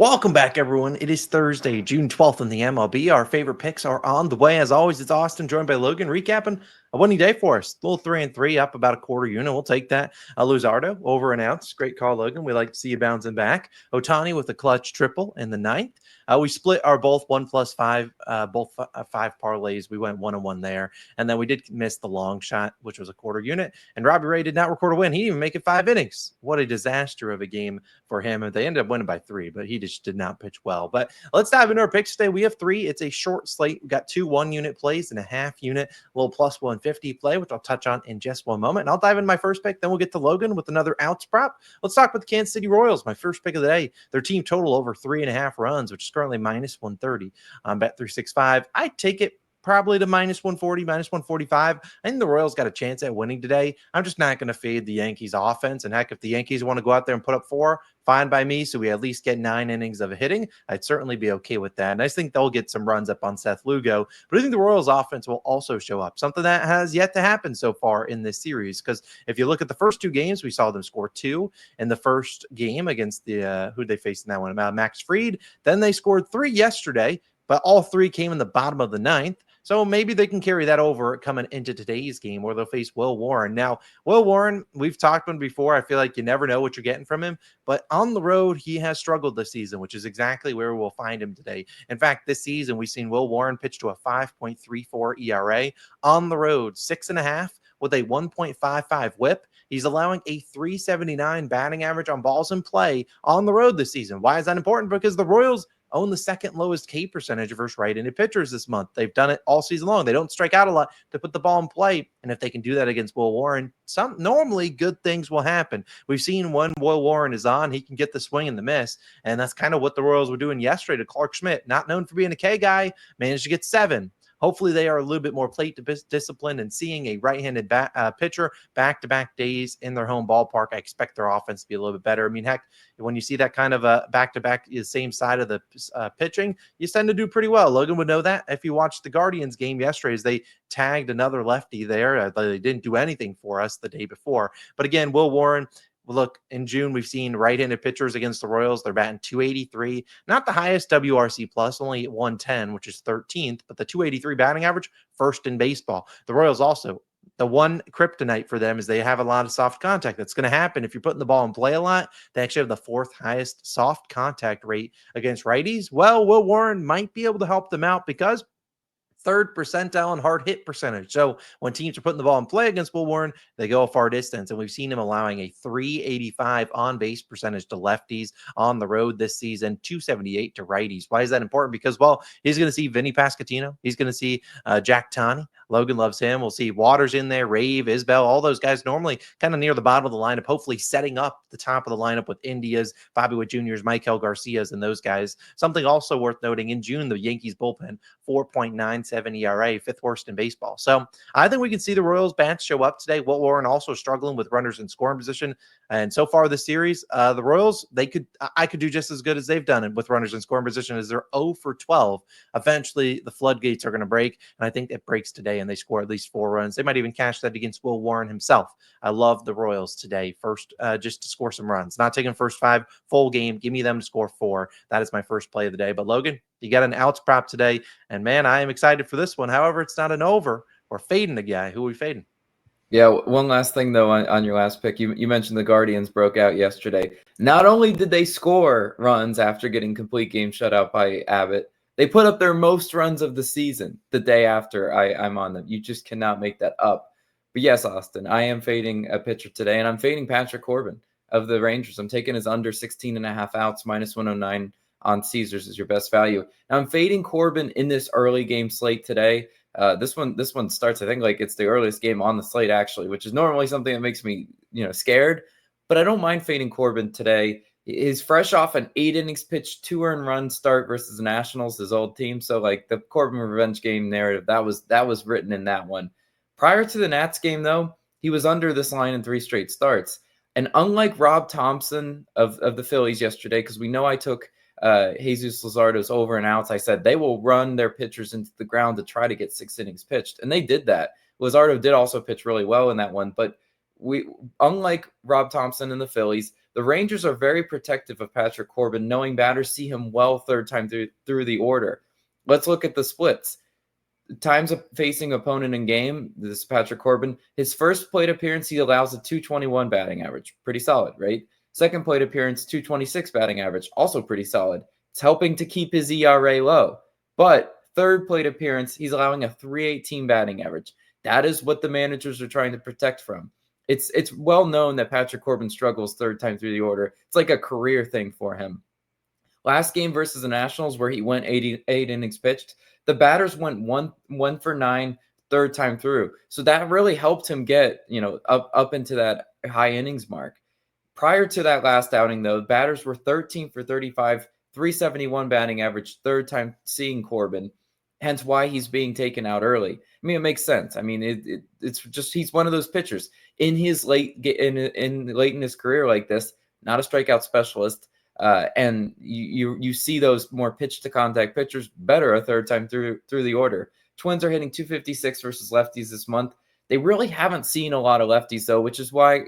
Welcome back, everyone. It is Thursday, June 12th in the MLB. Our favorite picks are on the way. As always, it's Austin, joined by Logan, recapping a winning day for us. A little 3-3, up about a quarter unit. We'll take that. Luzardo, over an ounce. Great call, Logan. We like to see you bouncing back. Otani with a clutch triple in the ninth. We split our both 1+5, five parlays. We went 1-1 there. And then we did miss the long shot, which was a quarter unit. And Robbie Ray did not record a win. He didn't even make it 5 innings. What a disaster of a game for him. And they ended up winning by 3, but he just did not pitch well. But let's dive into our picks today. We have 3. It's a short slate. We've got 2 1-unit plays and a half unit, a little plus 150 play, which I'll touch on in just one moment. And I'll dive into my first pick. Then we'll get to Logan with another outs prop. Let's talk with the Kansas City Royals. My first pick of the day. Their team total over 3.5 runs, which is currently minus 130 on Bet365. I take it probably to minus 140, minus 145. I think the Royals got a chance at winning today. I'm just not going to fade the Yankees offense. And heck, if the Yankees want to go out there and put up 4, fine by me. So we at least get 9 innings of hitting. I'd certainly be okay with that. And I think they'll get some runs up on Seth Lugo. But I think the Royals offense will also show up, something that has yet to happen so far in this series. Because if you look at the first 2 games, we saw them score 2 in the first game against the who they faced in that one, Max Fried. Then they scored 3 yesterday, but all 3 came in the bottom of the ninth. So maybe they can carry that over coming into today's game where they'll face Will Warren. Now, Will Warren, we've talked about him before. I feel like you never know what you're getting from him. But on the road, he has struggled this season, which is exactly where we'll find him today. In fact, this season, we've seen Will Warren pitch to a 5.34 ERA. On the road, 6.5 with a 1.55 whip. He's allowing a 379 batting average on balls in play on the road this season. Why is that important? Because the Royals own the second lowest K percentage versus right-handed pitchers this month. They've done it all season long. They don't strike out a lot to put the ball in play. And if they can do that against Will Warren, normally good things will happen. We've seen when Will Warren is on, he can get the swing and the miss. And that's kind of what the Royals were doing yesterday to Clark Schmidt. Not known for being a K guy, managed to get 7. Hopefully they are a little bit more plate disciplined and seeing a right-handed pitcher back-to-back days in their home ballpark. I expect their offense to be a little bit better. I mean, heck, when you see that kind of a back-to-back the same side of the pitching, you tend to do pretty well. Logan would know that if you watched the Guardians game yesterday as they tagged another lefty there. They didn't do anything for us the day before. But again, Will Warren, look, in June, we've seen right-handed pitchers against the Royals. They're batting 283, not the highest WRC plus, only 110, which is 13th, but the 283 batting average, first in baseball. The Royals also, the one kryptonite for them is they have a lot of soft contact. That's going to happen if you're putting the ball in play a lot. They actually have the 4th highest soft contact rate against righties. Well, Will Warren might be able to help them out because 3rd percentile in hard hit percentage. So when teams are putting the ball in play against Will Warren, they go a far distance. And we've seen him allowing a 385 on base percentage to lefties on the road this season, 278 to righties. Why is that important? Because, well, he's going to see Vinny Pasquantino. He's going to see Jack Tani. Logan loves him. We'll see Waters in there, Rave, Isbell, all those guys normally kind of near the bottom of the lineup, hopefully setting up the top of the lineup with India's, Bobby Witt Jr.'s, Michael Garcia's, and those guys. Something also worth noting, in June, the Yankees bullpen, 4.97 ERA, 5th worst in baseball. So I think we can see the Royals bats show up today. Will Warren also struggling with runners in scoring position. And so far this series, the Royals, I could do just as good as they've done it with runners in scoring position as they're 0 for 12. Eventually, the floodgates are going to break, and I think it breaks today, and they score at least 4 runs. They might even cash that against Will Warren himself. I love the Royals today, first just to score some runs. Not taking first 5, full game. Give me them to score 4. That is my first play of the day. But Logan, you got an outs prop today, and man, I am excited for this one. However, it's not an over. We're fading a guy. Who are we fading? Yeah, one last thing, though, on your last pick. You mentioned the Guardians broke out yesterday. Not only did they score runs after getting complete game shutout by Abbott, they put up their most runs of the season the day after I'm on them. You just cannot make that up. But yes, Austin, I am fading a pitcher today, and I'm fading Patrick Corbin of the Rangers. I'm taking his under 16.5 outs, minus 109 on Caesars is your best value. Now, I'm fading Corbin in this early game slate today. This one starts, I think, like it's the earliest game on the slate, actually, which is normally something that makes me, scared. But I don't mind fading Corbin today. He's fresh off an 8 innings pitched, 2 earned run start versus the Nationals, his old team. So, like, the Corbin revenge game narrative, that was written in that one. Prior to the Nats game, though, he was under this line in 3 straight starts. And unlike Rob Thompson of the Phillies yesterday, because we know I took Jesus Luzardo's over and outs, I said they will run their pitchers into the ground to try to get 6 innings pitched. And they did that. Luzardo did also pitch really well in that one. But unlike Rob Thompson and the Phillies, The Rangers are very protective of Patrick Corbin, knowing batters see him well third time through the order. Let's look at the splits. Times of facing opponent in game, this is Patrick Corbin. His first plate appearance, he allows a 221 batting average. Pretty solid, right? Second plate appearance, 226 batting average. Also pretty solid. It's helping to keep his ERA low. But third plate appearance, he's allowing a 318 batting average. That is what the managers are trying to protect from. It's well known that Patrick Corbin struggles third time through the order. It's like a career thing for him. Last game versus the Nationals, where he went 88 innings pitched, the batters went one for 9 third time through. So that really helped him get, up into that high innings mark. Prior to that last outing, though, batters were 13 for 35, 371 batting average, third time seeing Corbin. Hence why he's being taken out early. I mean, it makes sense. I mean, it's just he's one of those pitchers in his late in his career like this, not a strikeout specialist. And you see those more pitch to contact pitchers better a third time through the order. Twins are hitting 256 versus lefties this month. They really haven't seen a lot of lefties though, which is why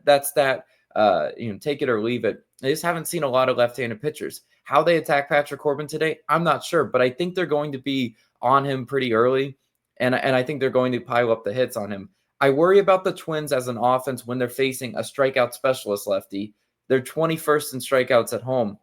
that's take it or leave it. They just haven't seen a lot of left-handed pitchers. How they attack Patrick Corbin today, I'm not sure, but I think they're going to be on him pretty early, and I think they're going to pile up the hits on him. I worry about the Twins as an offense when they're facing a strikeout specialist lefty. They're 21st in strikeouts at home.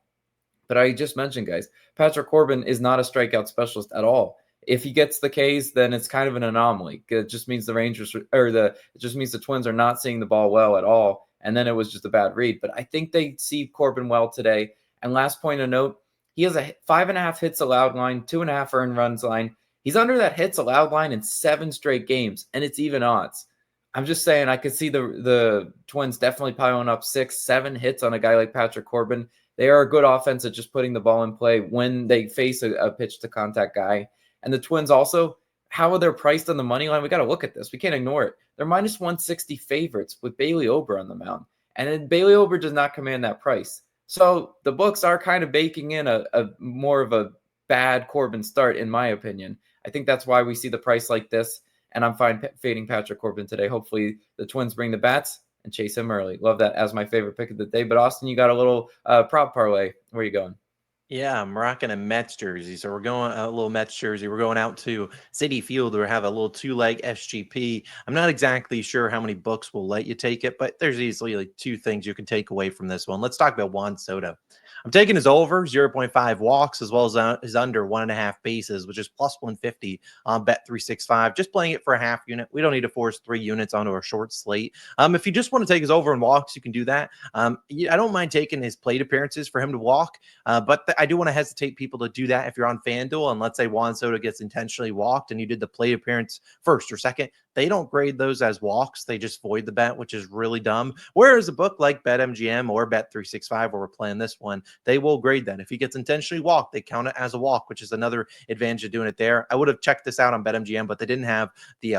But I just mentioned, guys, Patrick Corbin is not a strikeout specialist at all. If he gets the Ks, then it's kind of an anomaly. It just means it just means the Twins are not seeing the ball well at all. And then it was just a bad read. But I think they see Corbin well today. And last point of note, he has a 5.5 hits allowed line, 2.5 earned runs line. He's under that hits allowed line in 7 straight games, and it's even odds. I'm just saying I could see the Twins definitely piling up 6-7 hits on a guy like Patrick Corbin. They are a good offense at just putting the ball in play when they face a pitch to contact guy. And the Twins also, how are they priced on the money line? We got to look at this. We can't ignore it. They're minus 160 favorites with Bailey Ober on the mound. And then Bailey Ober does not command that price. So the books are kind of baking in a more of a bad Corbin start, in my opinion. I think that's why we see the price like this. And I'm fine fading Patrick Corbin today. Hopefully the Twins bring the bats and chase him early. Love that as my favorite pick of the day. But Austin, you got a little prop parlay. Where are you going? Yeah, I'm rocking a Mets jersey. So we're going a little Mets jersey. We're going out to Citi Field where we have a little 2-leg SGP. I'm not exactly sure how many books will let you take it, but there's easily like 2 things you can take away from this one. Let's talk about Juan Soto. I'm taking his over 0.5 walks as well as his under 1.5 bases, which is plus 150 on Bet365. Just playing it for a half unit. We don't need to force 3 units onto a short slate. If you just want to take his over and walks, you can do that. I don't mind taking his plate appearances for him to walk, but I do want to hesitate people to do that if you're on FanDuel. And let's say Juan Soto gets intentionally walked and you did the plate appearance first or second. They don't grade those as walks. They just void the bet, which is really dumb. Whereas a book like BetMGM or Bet365, where we're playing this one, they will grade that. If he gets intentionally walked, they count it as a walk, which is another advantage of doing it there. I would have checked this out on BetMGM, but they didn't have the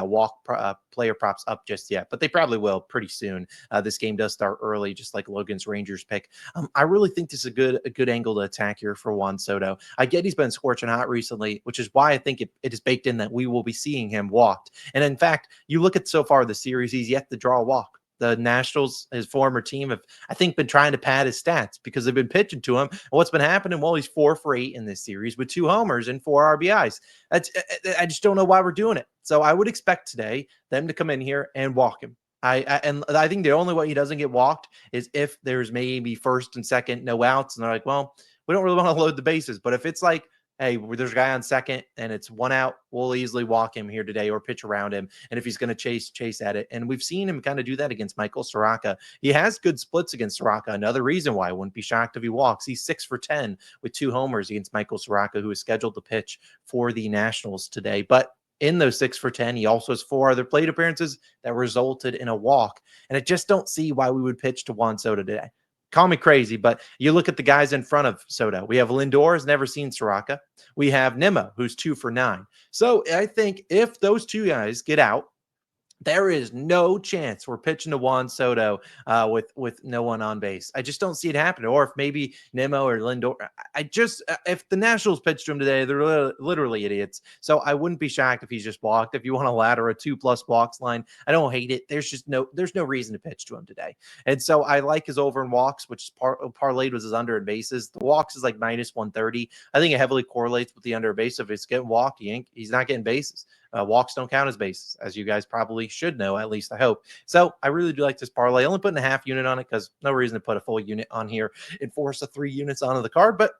player props up just yet, but they probably will pretty soon. This game does start early, just like Logan's Rangers pick. I really think this is a good angle to attack here for Juan Soto. I get he's been scorching hot recently, which is why I think it is baked in that we will be seeing him walked. And in fact, you look at so far the series, he's yet to draw a walk. The Nationals, his former team, have, I think, been trying to pad his stats because they've been pitching to him. And what's been happening? Well, he's 4 for 8 in this series with 2 homers and 4 RBIs. I just don't know why we're doing it. So I would expect today them to come in here and walk him. And I think the only way he doesn't get walked is if there's maybe first and second, no outs. And they're like, well, we don't really want to load the bases. But if it's like, hey, there's a guy on second and it's 1 out, we'll easily walk him here today or pitch around him. And if he's going to chase at it. And we've seen him kind of do that against Michael Soroka. He has good splits against Soroka. Another reason why I wouldn't be shocked if he walks. He's 6 for 10 with 2 homers against Michael Soroka, who is scheduled to pitch for the Nationals today. But in those 6 for 10, he also has 4 other plate appearances that resulted in a walk. And I just don't see why we would pitch to Juan Soto today. Call me crazy, but you look at the guys in front of Soto. We have Lindor, has never seen Soroka. We have Nimmo, who's 2 for 9. So I think if those 2 guys get out, There is no chance we're pitching to Juan Soto with no one on base. I just don't see it happening. Or if maybe Nemo or Lindor, I just if the Nationals pitched to him today, they're literally idiots. So I wouldn't be shocked if he's just walked. If you want to ladder a 2+ walks line, I don't hate it. There's no reason to pitch to him today. And so I like his over and walks, which is parlayed was his under and bases. The walks is like -130. I think it heavily correlates with the under base. If it's getting walked, he's not getting bases. Walks don't count as bases, as you guys probably should know, at least I hope. So I really do like this parlay. Only putting a half unit on it because no reason to put a full unit on here and force a 3 units onto the card. But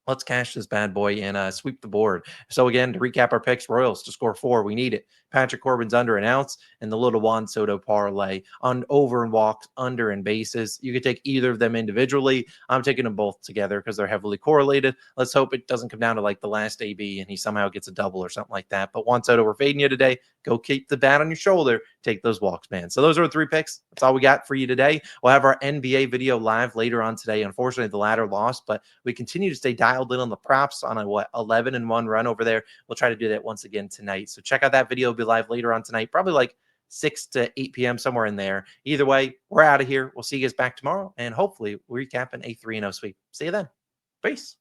let's cash this bad boy and sweep the board. So again, to recap our picks, Royals to score 4. We need it. Patrick Corbin's under an ounce and the little Juan Soto parlay on over and walks, under and bases. You could take either of them individually. I'm taking them both together because they're heavily correlated. Let's hope it doesn't come down to like the last AB and he somehow gets a double or something like that. But Juan Soto, we're fading you today. Go keep the bat on your shoulder. Take those walks, man. So those are the 3 picks. That's all we got for you today. We'll have our NBA video live later on today. Unfortunately, the latter lost, but we continue to stay dialed in on the props on a 11-1 run over there. We'll try to do that once again tonight. So check out that video. It'll be live later on tonight, probably like 6 to 8 p.m. somewhere in there. Either way, we're out of here. We'll see you guys back tomorrow, and hopefully we're recapping a 3-0 sweep. See you then. Peace.